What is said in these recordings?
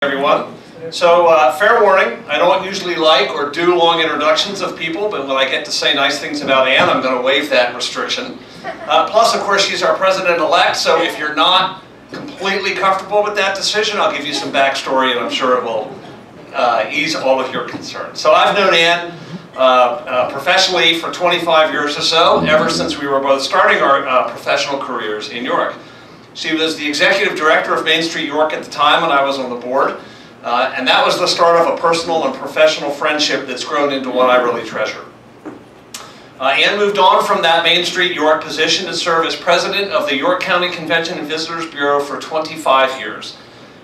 Everyone. So, fair warning, I don't usually like or do long introductions of people, but when I get to say nice things about Ann, I'm going to waive that restriction. Plus, of course, she's our president-elect, so if you're not completely comfortable with that decision, I'll give you some backstory, and I'm sure it will ease all of your concerns. So I've known Ann professionally for 25 years or so, ever since we were both starting our professional careers in York. She was the executive director of Main Street York at the time when I was on the board, and that was the start of a personal and professional friendship that's grown into what I really treasure. Ann moved on from that Main Street York position to serve as president of the York County Convention and Visitors Bureau for 25 years.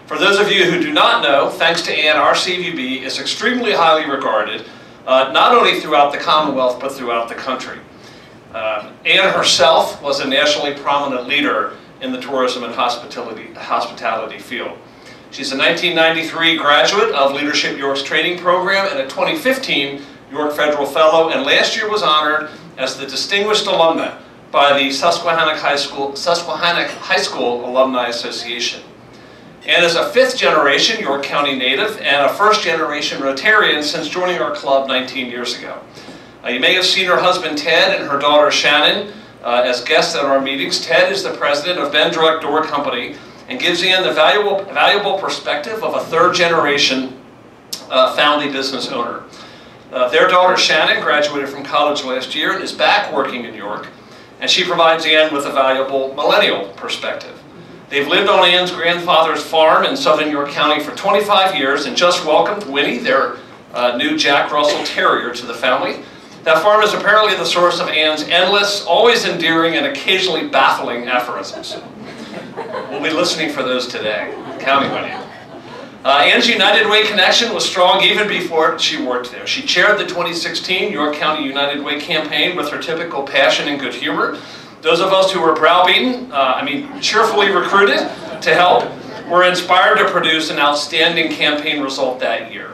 For those of you who do not know, thanks to Ann, our CVB is extremely highly regarded, not only throughout the Commonwealth, but throughout the country. Ann herself was a nationally prominent leader in the tourism and hospitality field. She's a 1993 graduate of Leadership York's training program and a 2015 York Federal Fellow, and last year was honored as the Distinguished Alumna by the Susquehannock High School Alumni Association. Ann is a fifth-generation York County native and a first-generation Rotarian since joining our club 19 years ago. You may have seen her husband Ted and her daughter Shannon as guests at our meetings. Ted is the president of Druck Door Company and gives Ann the valuable perspective of a third-generation family business owner. Their daughter Shannon graduated from college last year and is back working in York, and she provides Ann with a valuable millennial perspective. They've lived on Ann's grandfather's farm in southern York County for 25 years and just welcomed Winnie, their new Jack Russell Terrier, to the family. That farm is apparently the source of Ann's endless, always endearing, and occasionally baffling aphorisms. We'll be listening for those today, counting on you. Ann's United Way connection was strong even before she worked there. She chaired the 2016 York County United Way campaign with her typical passion and good humor. Those of us who were browbeaten, cheerfully recruited to help, were inspired to produce an outstanding campaign result that year.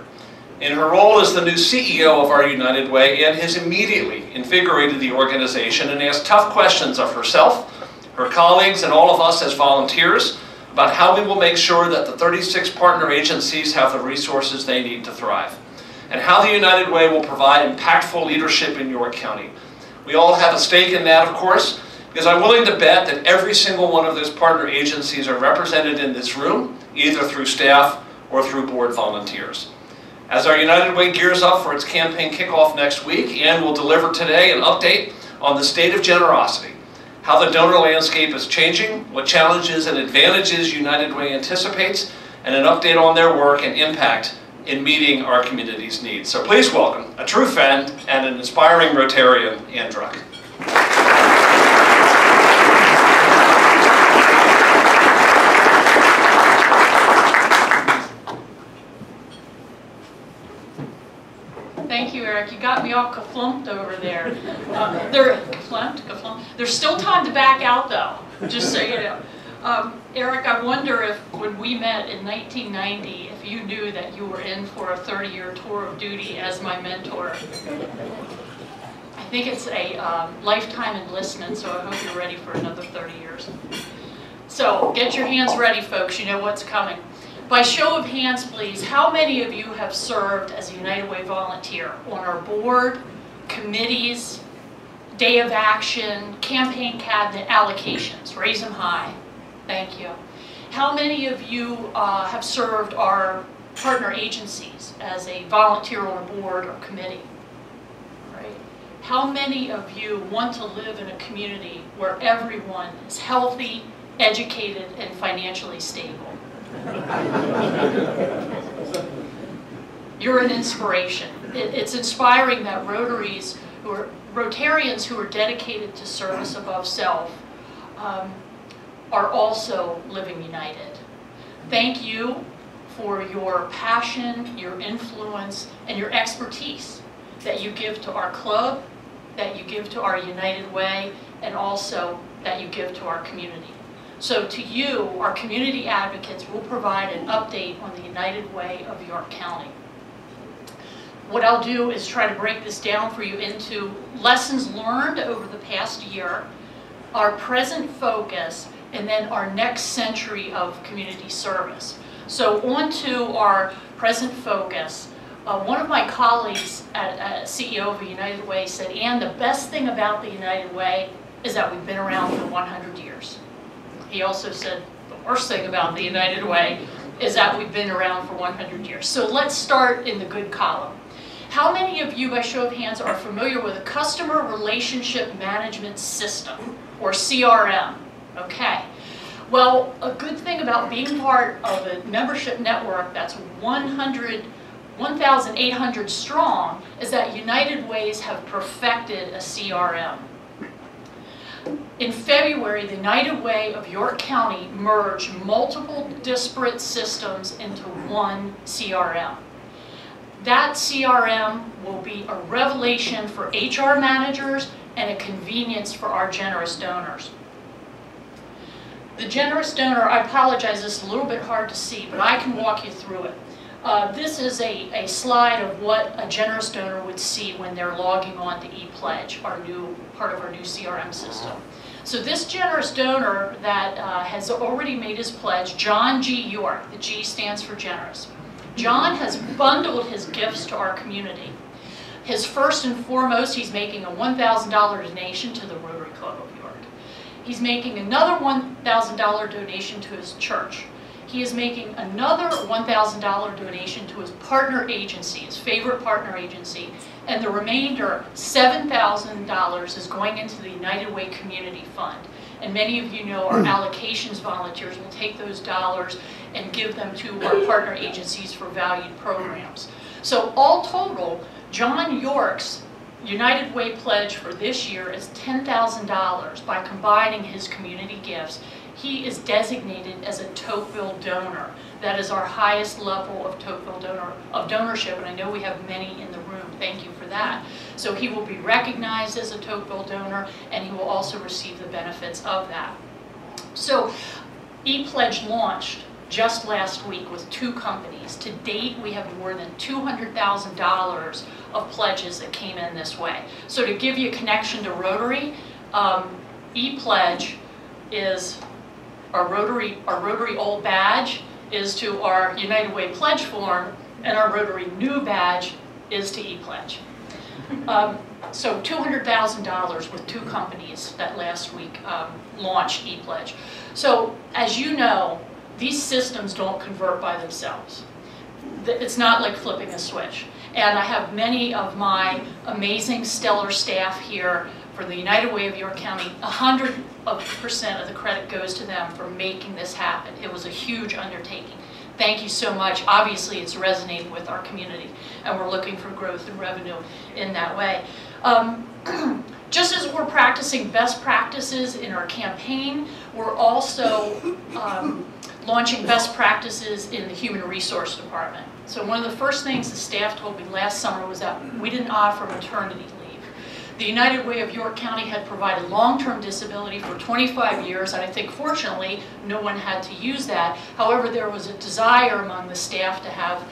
In her role as the new CEO of our United Way, Ann has immediately invigorated the organization and asked tough questions of herself, her colleagues, and all of us as volunteers about how we will make sure that the 36 partner agencies have the resources they need to thrive, and how the United Way will provide impactful leadership in York County. We all have a stake in that, of course, because I'm willing to bet that every single one of those partner agencies are represented in this room, either through staff or through board volunteers. As our United Way gears up for its campaign kickoff next week, Ann will deliver today an update on the state of generosity, how the donor landscape is changing, what challenges and advantages United Way anticipates, and an update on their work and impact in meeting our community's needs. So please welcome a true friend and an inspiring Rotarian, Ann Druck. Thank you, Eric. You got me all kaflumped over there. There's still time to back out, though, just so you know. Eric, I wonder if when we met in 1990, if you knew that you were in for a 30-year tour of duty as my mentor. I think it's a lifetime enlistment, so I hope you're ready for another 30 years. So get your hands ready, folks. You know what's coming. By show of hands, please, how many of you have served as a United Way volunteer on our board, committees, day of action, campaign cabinet, allocations? Raise them high. Thank you. How many of you have served our partner agencies as a volunteer on a board or committee? Right. How many of you want to live in a community where everyone is healthy, educated, and financially stable? You're an inspiration. It's inspiring that Rotarians who are dedicated to service above self are also living united. Thank you for your passion, your influence, and your expertise that you give to our club, that you give to our United Way, and also that you give to our community. So to you, our community advocates, will provide an update on the United Way of York County. What I'll do is try to break this down for you into lessons learned over the past year, our present focus, and then our next century of community service. So on to our present focus. One of my colleagues at CEO of the United Way said, "Ann, the best thing about the United Way is that we've been around for 100 years. He also said, the worst thing about the United Way is that we've been around for 100 years. So let's start in the good column. How many of you, by show of hands, are familiar with a customer relationship management system, or CRM? Okay. Well, a good thing about being part of a membership network that's 1,800 strong is that United Ways have perfected a CRM. In February, the United Way of York County merged multiple disparate systems into one CRM. That CRM will be a revelation for HR managers and a convenience for our generous donors. The generous donor, I apologize, this is a little bit hard to see, but I can walk you through it. This is a slide of what a generous donor would see when they're logging on to ePledge, part of our new CRM system. So this generous donor that has already made his pledge, John G. York, the G stands for generous. John has bundled his gifts to our community. His first and foremost, he's making a $1,000 donation to the Rotary Club of York. He's making another $1,000 donation to his church. He is making another $1,000 donation to his partner agency, his favorite partner agency, and the remainder, $7,000, is going into the United Way Community Fund. And many of you know our allocations volunteers will take those dollars and give them to our partner agencies for valued programs. So all total, John York's United Way pledge for this year is $10,000 by combining his community gifts. He is designated as a Tocqueville donor. That is our highest level of Tocqueville donorship, and I know we have many in the room. Thank you for that. So he will be recognized as a Tocqueville donor, and he will also receive the benefits of that. So ePledge launched just last week with 2 companies. To date, we have more than $200,000 of pledges that came in this way. So to give you a connection to Rotary, ePledge is our Rotary old badge is to our United Way pledge form, and our Rotary new badge is to ePledge. So $200,000 with 2 companies that last week launched ePledge. So as you know, these systems don't convert by themselves. It's not like flipping a switch. And I have many of my amazing stellar staff here for the United Way of York County. 100% of the credit goes to them for making this happen. It was a huge undertaking. Thank you so much. Obviously, it's resonating with our community, and we're looking for growth and revenue in that way. Just as we're practicing best practices in our campaign, we're also launching best practices in the Human Resource Department. So one of the first things the staff told me last summer was that we didn't offer maternity leave. The United Way of York County had provided long-term disability for 25 years, and I think fortunately no one had to use that. However, there was a desire among the staff to have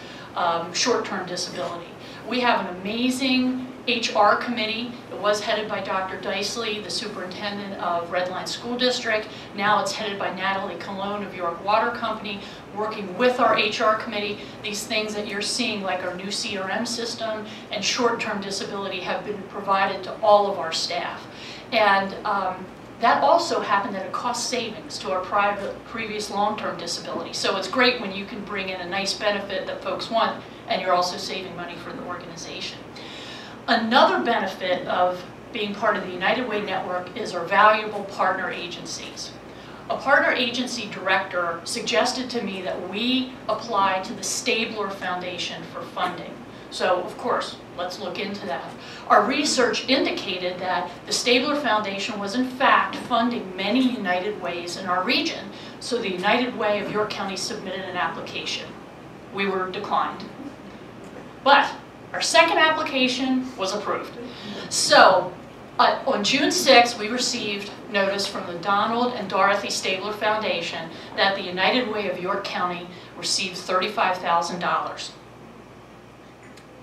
short-term disability. We have an amazing HR committee. It was headed by Dr. Dicely, the superintendent of Red Line School District. Now it's headed by Natalie Colon of York Water Company, working with our HR committee. These things that you're seeing, like our new CRM system and short-term disability, have been provided to all of our staff. And that also happened at a cost savings to our previous long-term disability. So it's great when you can bring in a nice benefit that folks want, and you're also saving money for the organization. Another benefit of being part of the United Way network is our valuable partner agencies. A partner agency director suggested to me that we apply to the Stabler Foundation for funding. So, of course, let's look into that. Our research indicated that the Stabler Foundation was in fact funding many United Ways in our region, so the United Way of York County submitted an application. We were declined. But our second application was approved. So on June 6th, we received notice from the Donald and Dorothy Stabler Foundation that the United Way of York County received $35,000.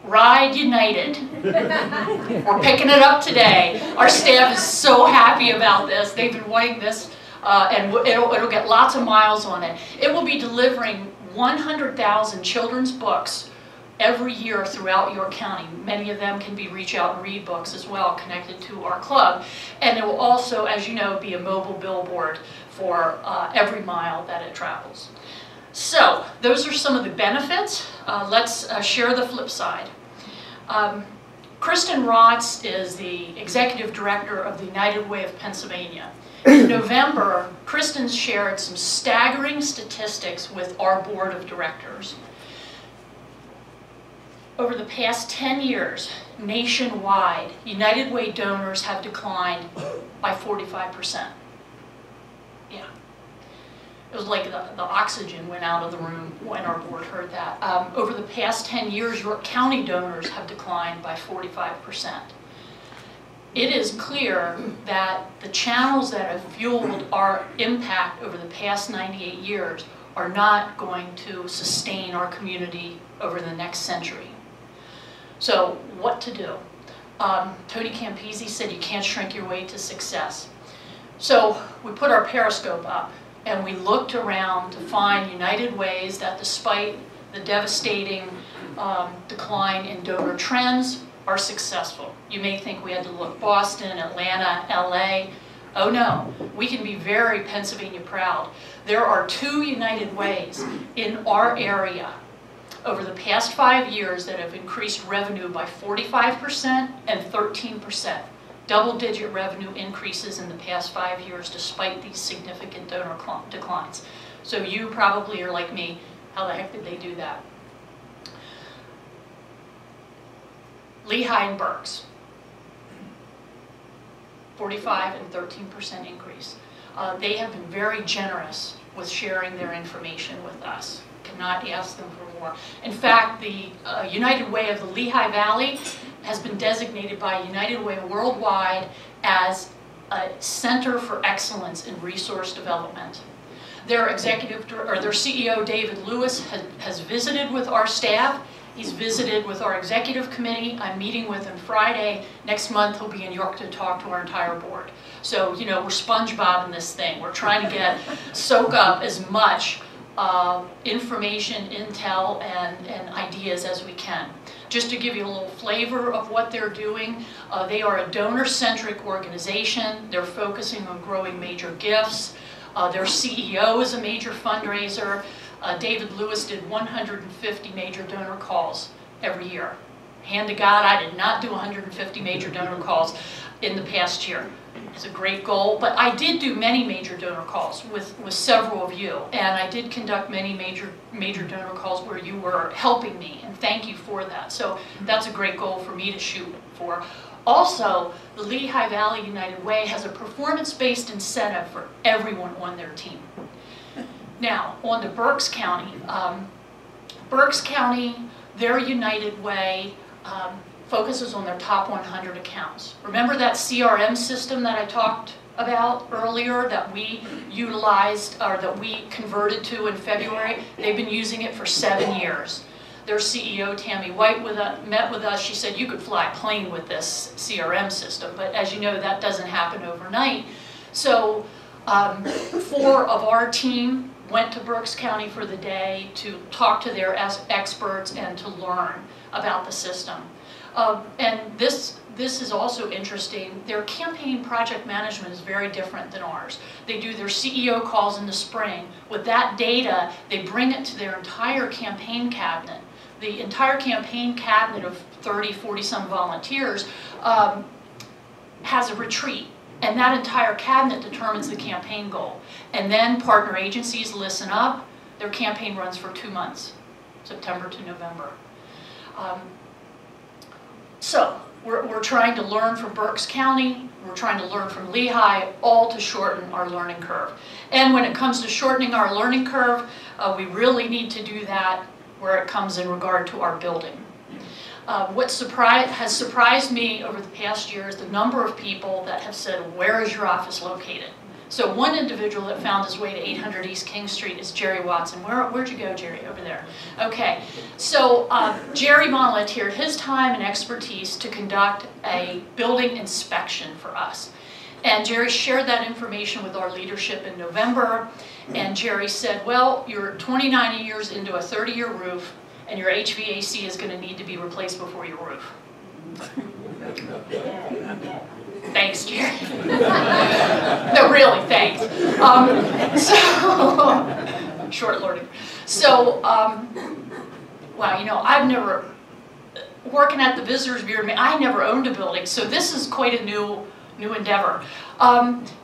Ride United. We're picking it up today. Our staff is so happy about this. They've been wanting this, and it'll get lots of miles on it. It will be delivering 100,000 children's books every year throughout York County. Many of them can be Reach Out and Read books as well, connected to our club. And it will also, as you know, be a mobile billboard for every mile that it travels. So those are some of the benefits. Let's share the flip side. Kristen Rotz is the executive director of the United Way of Pennsylvania. In November, Kristen shared some staggering statistics with our board of directors. Over the past 10 years, nationwide, United Way donors have declined by 45%. Yeah. It was like the oxygen went out of the room when our board heard that. Over the past 10 years, York County donors have declined by 45%. It is clear that the channels that have fueled our impact over the past 98 years are not going to sustain our community over the next century. So what to do? Tony Campisi said you can't shrink your way to success. So we put our periscope up and we looked around to find United Ways that, despite the devastating decline in donor trends, are successful. You may think we had to look Boston, Atlanta, LA. Oh no, we can be very Pennsylvania proud. There are 2 United Ways in our area over the past 5 years that have increased revenue by 45% and 13%. Double-digit revenue increases in the past 5 years despite these significant donor declines. So you probably are like me, how the heck did they do that? Lehigh and Berks, 45 and 13% increase. They have been very generous with sharing their information with us. Cannot ask them for more. In fact, the United Way of the Lehigh Valley has been designated by United Way Worldwide as a center for excellence in resource development. Their their CEO, David Lewis, has visited with our staff. He's visited with our executive committee. I'm meeting with him Friday. Next month, he'll be in York to talk to our entire board. So, you know, we're SpongeBob in this thing. We're trying to soak up as much information, intel, and ideas as we can. Just to give you a little flavor of what they're doing, they are a donor-centric organization. They're focusing on growing major gifts. Their CEO is a major fundraiser. David Lewis did 150 major donor calls every year. Hand to God, I did not do 150 major donor calls in the past year. It's a great goal, but I did do many major donor calls with several of you, and I did conduct many major donor calls where you were helping me, and thank you for that. So that's a great goal for me to shoot for. Also, the Lehigh Valley United Way has a performance-based incentive for everyone on their team. Now, on to Berks County. Berks County, their United Way focuses on their top 100 accounts. Remember that CRM system that I talked about earlier that we utilized, or that we converted to in February? They've been using it for 7 years. Their CEO, Tammy White, met with us. She said, you could fly a plane with this CRM system, but as you know, that doesn't happen overnight. So 4 of our team went to Berks County for the day to talk to their experts and to learn about the system. And this is also interesting. Their campaign project management is very different than ours. They do their CEO calls in the spring. With that data, they bring it to their entire campaign cabinet. The entire campaign cabinet of 30, 40-some volunteers has a retreat. And that entire cabinet determines the campaign goal. And then partner agencies listen up. Their campaign runs for 2 months, September to November. So we're trying to learn from Berks County. We're trying to learn from Lehigh, all to shorten our learning curve. And when it comes to shortening our learning curve, we really need to do that where it comes in regard to our building. What has surprised me over the past year is the number of people that have said, where is your office located? So one individual that found his way to 800 East King Street is Jerry Watson. Where'd you go, Jerry? Over there. Okay, so Jerry volunteered his time and expertise to conduct a building inspection for us. And Jerry shared that information with our leadership in November, and Jerry said, well, you're 29 years into a 30-year roof, and your HVAC is going to need to be replaced before your roof. Thanks, Jerry. No, really, thanks. So, short learning. So, wow, you know, I've never, working at the Visitors Bureau, I never owned a building, so this is quite a new endeavor.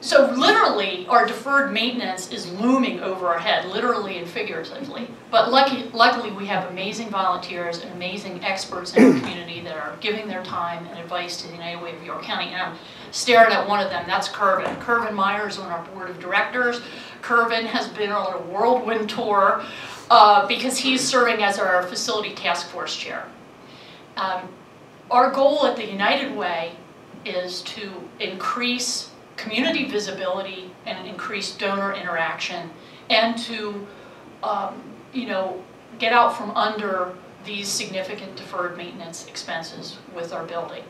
So literally, our deferred maintenance is looming over our head, literally and figuratively. But luckily, we have amazing volunteers and amazing experts in our community that are giving their time and advice to the United Way of York County. And I'm staring at one of them, that's Kervin. Kervin Meyer is on our board of directors. Kervin has been on a whirlwind tour because he's serving as our facility task force chair. Our goal at the United Way is to increase community visibility and increase donor interaction, and to, you know, get out from under these significant deferred maintenance expenses with our building.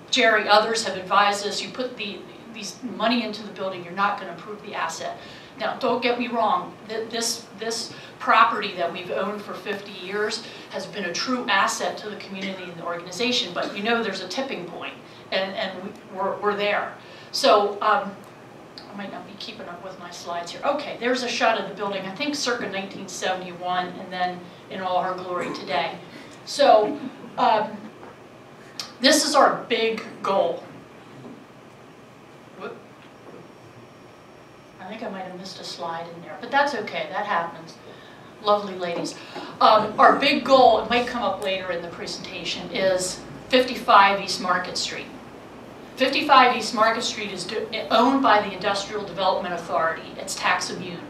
Jerry, others have advised us, you put these money into the building, you're not going to improve the asset. Now, don't get me wrong, this property that we've owned for 50 years has been a true asset to the community and the organization, but you know there's a tipping point, and we're there. So, I might not be keeping up with my slides here. Okay, there's a shot of the building, I think circa 1971, and then in all her glory today. So, this is our big goal. Whoop. I think I might have missed a slide in there, but that's okay, that happens. Lovely ladies. Our big goal, it might come up later in the presentation, is 55 East Market Street. 55 East Market Street is owned by the Industrial Development Authority. It's tax immune.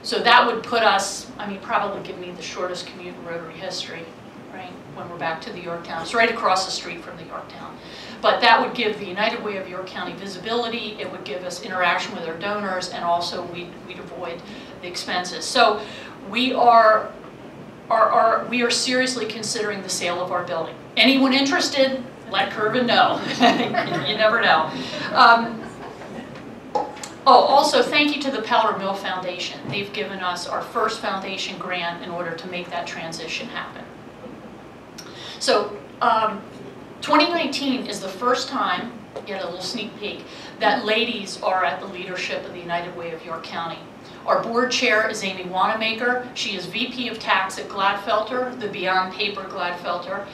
So that would put us, I mean, probably give me the shortest commute in Rotary history, right, when we're back to the Yorktown. It's right across the street from the Yorktown. But that would give the United Way of York County visibility, it would give us interaction with our donors, and also we'd avoid the expenses. So we are seriously considering the sale of our building. Anyone interested, let Kervin know. You never know. Oh, also thank you to the Powder Mill Foundation. They've given us our first foundation grant in order to make that transition happen. So 2019 is the first time, get a little sneak peek, that ladies are at the leadership of the United Way of York County. Our board chair is Amy Wanamaker. She is VP of Tax at Gladfelter, the Beyond Paper Gladfelter.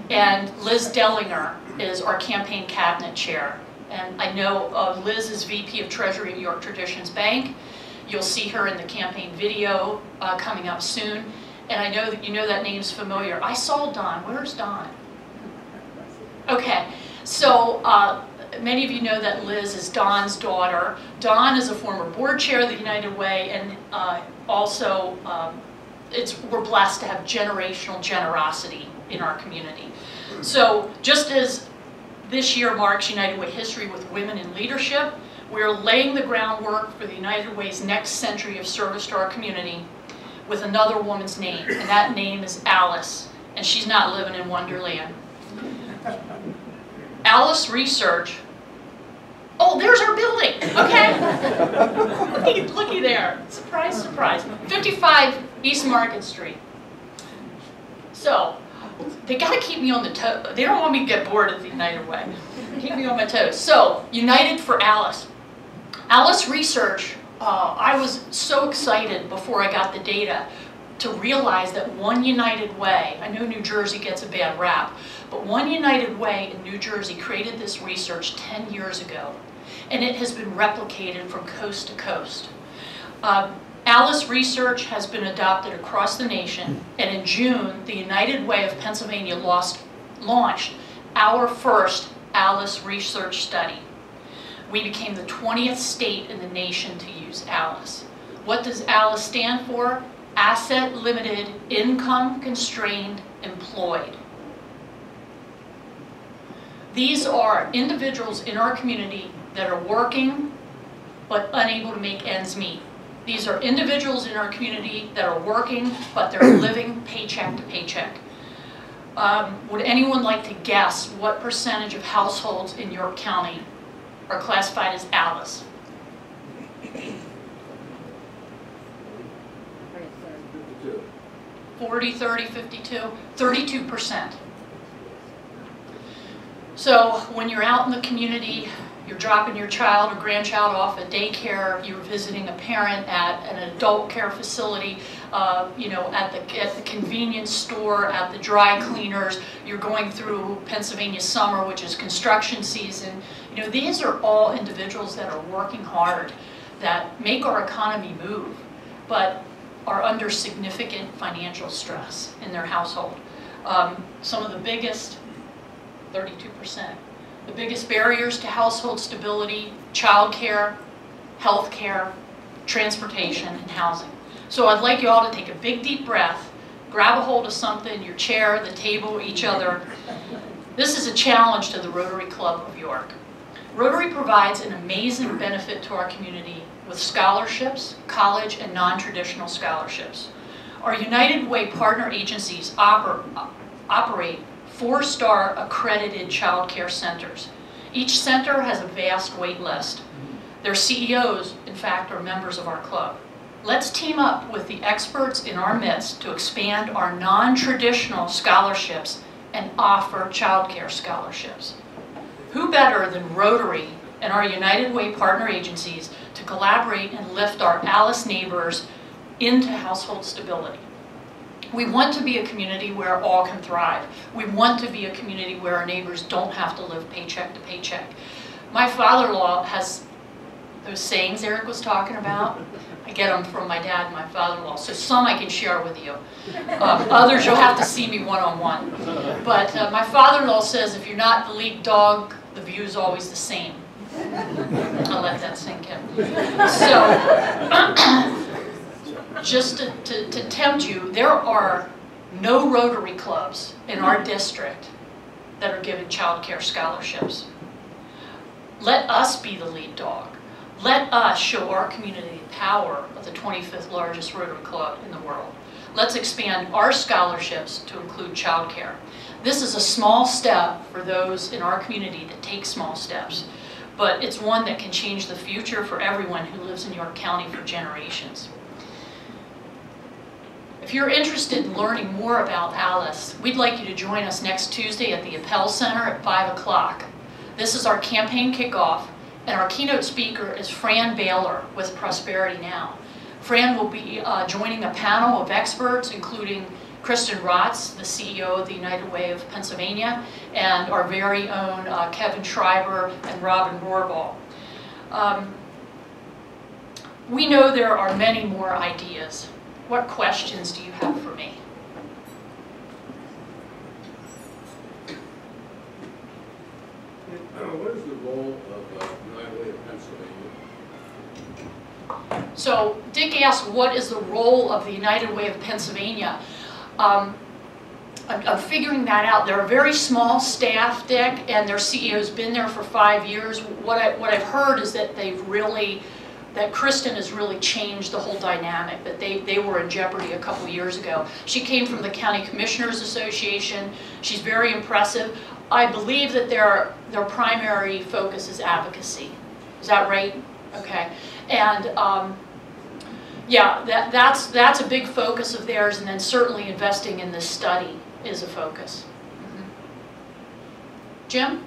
And Liz Dellinger is our campaign cabinet chair. And I know Liz is VP of Treasury at York Traditions Bank. You'll see her in the campaign video coming up soon. And I know that you know that name's familiar. I saw Don. Where's Don? Okay, so many of you know that Liz is Don's daughter. Don is a former board chair of the United Way, and also we're blessed to have generational generosity in our community. So just as this year marks United Way history with women in leadership, we're laying the groundwork for the United Way's next century of service to our community with another woman's name, and that name is Alice, and she's not living in Wonderland. Alice Research. Oh, there's our building. Okay. Looky there. Surprise, surprise. 55 East Market Street. So, they got to keep me on the toes. They don't want me to get bored at the United Way. Keep me on my toes. So, United for Alice. Alice Research, I was so excited before I got the data to realize that One United Way, I know New Jersey gets a bad rap, but One United Way in New Jersey created this research 10 years ago, and it has been replicated from coast to coast. Alice Research has been adopted across the nation, and in June, the United Way of Pennsylvania launched our first Alice Research study. We became the 20th state in the nation to use Alice. What does Alice stand for? Asset limited, income constrained, employed. These are individuals in our community that are working but unable to make ends meet. These are individuals in our community that are working but they're living paycheck to paycheck. Would anyone like to guess what percentage of households in York County are classified as ALICE. 40, 30, 52, 32%. So when you're out in the community, you're dropping your child or grandchild off at daycare, you're visiting a parent at an adult care facility, you know, at the convenience store, at the dry cleaners, you're going through Pennsylvania summer, which is construction season. You know, these are all individuals that are working hard, that make our economy move, but are under significant financial stress in their household. Some of the biggest, 32%. The biggest barriers to household stability: childcare, healthcare, transportation, and housing. So I'd like you all to take a big deep breath, grab a hold of something, your chair, the table, each other. This is a challenge to the Rotary Club of York. Rotary provides an amazing benefit to our community with scholarships, college and non-traditional scholarships. Our United Way partner agencies operate 4-star accredited child care centers. Each center has a vast wait list. Their CEOs, in fact, are members of our club. Let's team up with the experts in our midst to expand our non-traditional scholarships and offer child care scholarships. Who better than Rotary and our United Way partner agencies to collaborate and lift our ALICE neighbors into household stability? We want to be a community where all can thrive. We want to be a community where our neighbors don't have to live paycheck to paycheck. My father-in-law has those sayings Eric was talking about. I get them from my dad and my father-in-law, so some I can share with you. Others you'll have to see me one-on-one. But my father-in-law says, if you're not the lead dog, the view's always the same. I'll let that sink in. So, just to tempt you, there are no Rotary clubs in our district that are giving child care scholarships. Let us be the lead dog. Let us show our community the power of the 25th largest Rotary club in the world. Let's expand our scholarships to include child care. This is a small step for those in our community that take small steps, but it's one that can change the future for everyone who lives in York County for generations. If you're interested in learning more about ALICE, we'd like you to join us next Tuesday at the Appel Center at 5 o'clock. This is our campaign kickoff, and our keynote speaker is Fran Baylor with Prosperity Now. Fran will be joining a panel of experts, including Kristen Rotz, the CEO of the United Way of Pennsylvania, and our very own Kevin Schreiber and Robin Rohrbal. We know there are many more ideas. What questions do you have for me? What is the role of United Way of Pennsylvania? So Dick asked, what is the role of the United Way of Pennsylvania? I'm figuring that out. They're a very small staff, Dick, and their CEO's been there for 5 years. What I've heard is that that Kristen has really changed the whole dynamic, that they were in jeopardy a couple years ago. She came from the County Commissioners Association. She's very impressive. I believe that their primary focus is advocacy. Is that right? Okay. And yeah, that's a big focus of theirs, and then certainly investing in this study is a focus. Mm-hmm. Jim?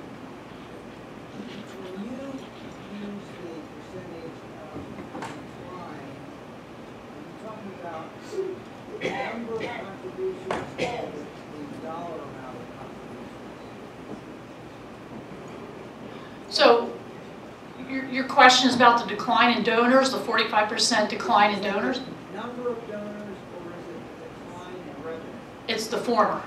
So your question is about the decline in donors, the 45% decline in donors? Number of donors, or is it decline in revenue? It's the former.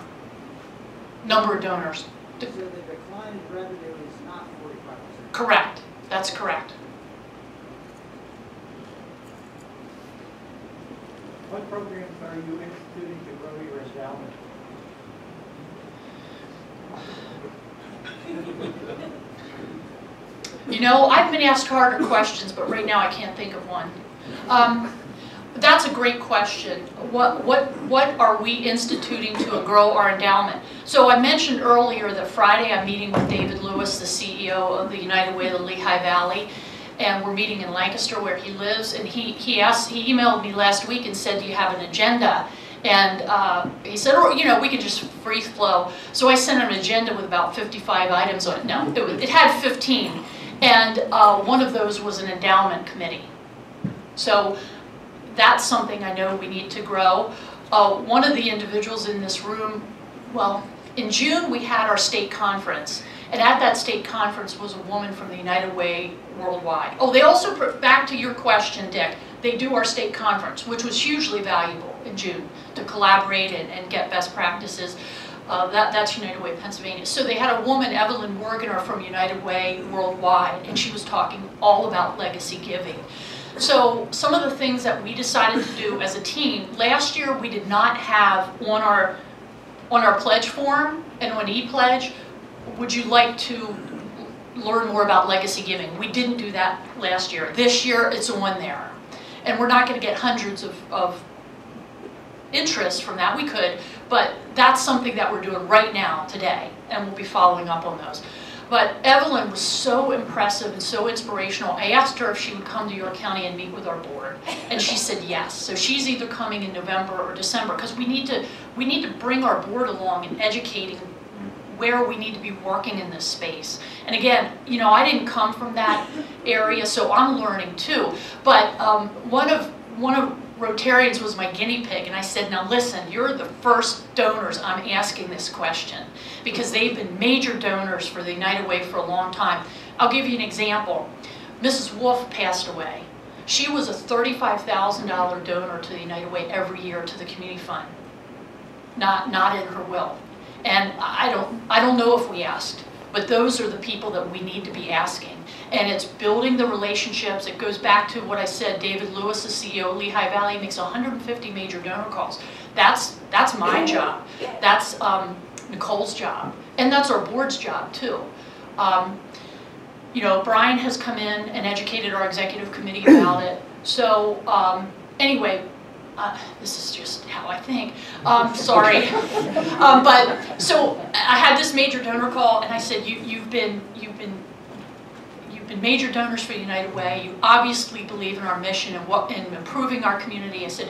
Number of donors. So the decline in revenue is not 45%? Correct. That's correct. What programs are you instituting to grow your endowment? You know, I've been asked harder questions, but right now I can't think of one. that's a great question. What are we instituting to grow our endowment? So I mentioned earlier that Friday I'm meeting with David Lewis, the CEO of the United Way of the Lehigh Valley, and we're meeting in Lancaster where he lives. And he emailed me last week and said, "Do you have an agenda?" And he said, "Oh, you know, we could just free flow." So I sent him an agenda with about 55 items on it. No, it had 15, and one of those was an endowment committee. So that's something I know we need to grow. One of the individuals in this room, well, in June we had our state conference, and at that state conference was a woman from the United Way Worldwide. Oh, they also, back to your question, Dick, they do our state conference, which was hugely valuable in June to collaborate and get best practices. That's United Way Pennsylvania. So they had a woman, Evelyn Morganer from United Way Worldwide, and she was talking all about legacy giving. So some of the things that we decided to do as a team, last year we did not have on our pledge form and on e-pledge, would you like to learn more about legacy giving? We didn't do that last year. This year it's on there. And we're not going to get hundreds of interest from that. We could, but that's something that we're doing right now, today, and we'll be following up on those. But Evelyn was so impressive and so inspirational. I asked her if she would come to York County and meet with our board, and she said yes. So she's either coming in November or December, because we need to bring our board along in educating where we need to be working in this space. And again, you know, I didn't come from that area, so I'm learning too. But one of Rotarians was my guinea pig, and I said, now listen, you're the first donors I'm asking this question, because they've been major donors for the United Way for a long time. I'll give you an example. Mrs. Wolf passed away. She was a $35,000 donor to the United Way every year to the community fund, not in her will. And I don't know if we asked, but those are the people that we need to be asking. And it's building the relationships. It goes back to what I said, David Lewis, the CEO of Lehigh Valley, makes 150 major donor calls. That's my job. That's Nicole's job. And that's our board's job too. You know, Brian has come in and educated our executive committee about it. So anyway, this is just how I think. Sorry, but so I had this major donor call, and I said, you've been major donors for United Way. You obviously believe in our mission and improving our community. I said,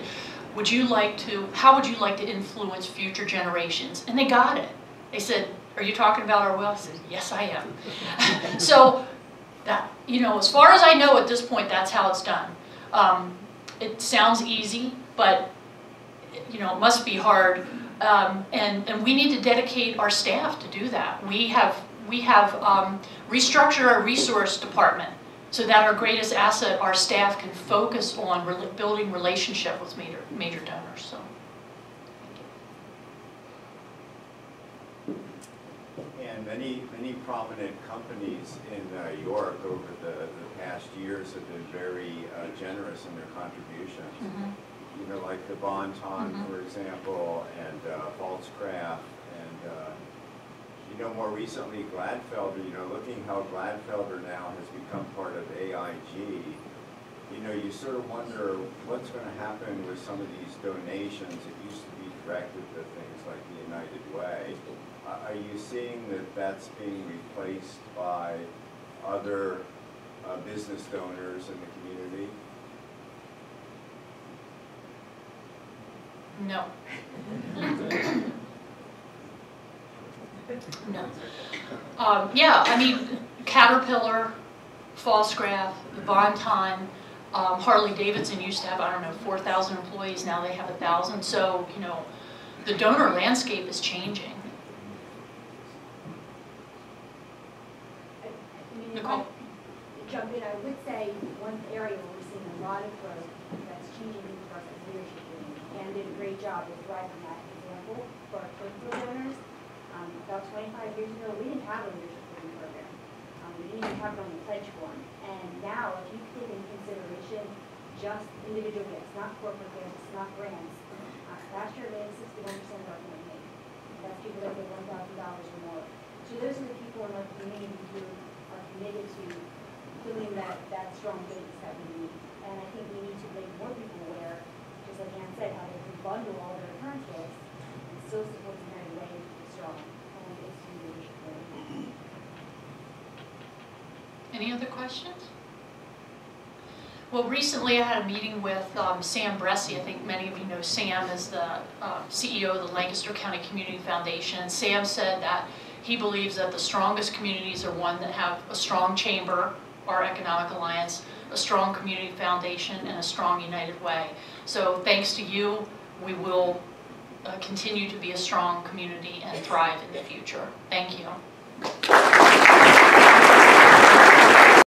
how would you like to influence future generations? And they got it. They said, are you talking about our will? I said, yes, I am. So that, you know, as far as I know at this point, that's how it's done. It sounds easy, but you know, it must be hard. And we need to dedicate our staff to do that. We have restructured our resource department so that our greatest asset, our staff, can focus on building relationship with major donors. So, and many prominent companies in York over the past years have been very generous in their contributions. Mm-hmm. You know, like the Bonton, for example, and Volkscraft, and you know, more recently Gladfelder. You know, looking how Gladfelder now has become part of AIG. You know, you sort of wonder what's going to happen with some of these donations that used to be directed to things like the United Way. Are you seeing that that's being replaced by other business donors in the community? no. No. Yeah, I mean, Caterpillar, Volkscraft, Bonton, Harley Davidson used to have, I don't know, 4,000 employees. Now they have 1,000. So, you know, the donor landscape is changing. Nicole? Jump in, I would say one area where we're seeing a lot of growth that's changing the person's leadership team and did a great job of driving that example for our political donors. About 25 years ago, we didn't have a leadership training program. We didn't even have it on the pledge form. And now, if you take into consideration just individual gifts, not corporate gifts, not grants, last year we had 61% of our campaign. That's people that give $1,000 or more. So those are the people in our community who are committed to doing that strong business that we need. And I think we need to make more people aware just like Ann said, how they can bundle all their internships and still support the United Way to be strong. And it's really important. Any other questions? Well, recently I had a meeting with Sam Bressi. I think many of you know Sam is the CEO of the Lancaster County Community Foundation. And Sam said that he believes that the strongest communities are one that have a strong chamber, our economic alliance, a strong community foundation, and a strong United Way. So thanks to you, we will continue to be a strong community and thrive in the future. Thank you.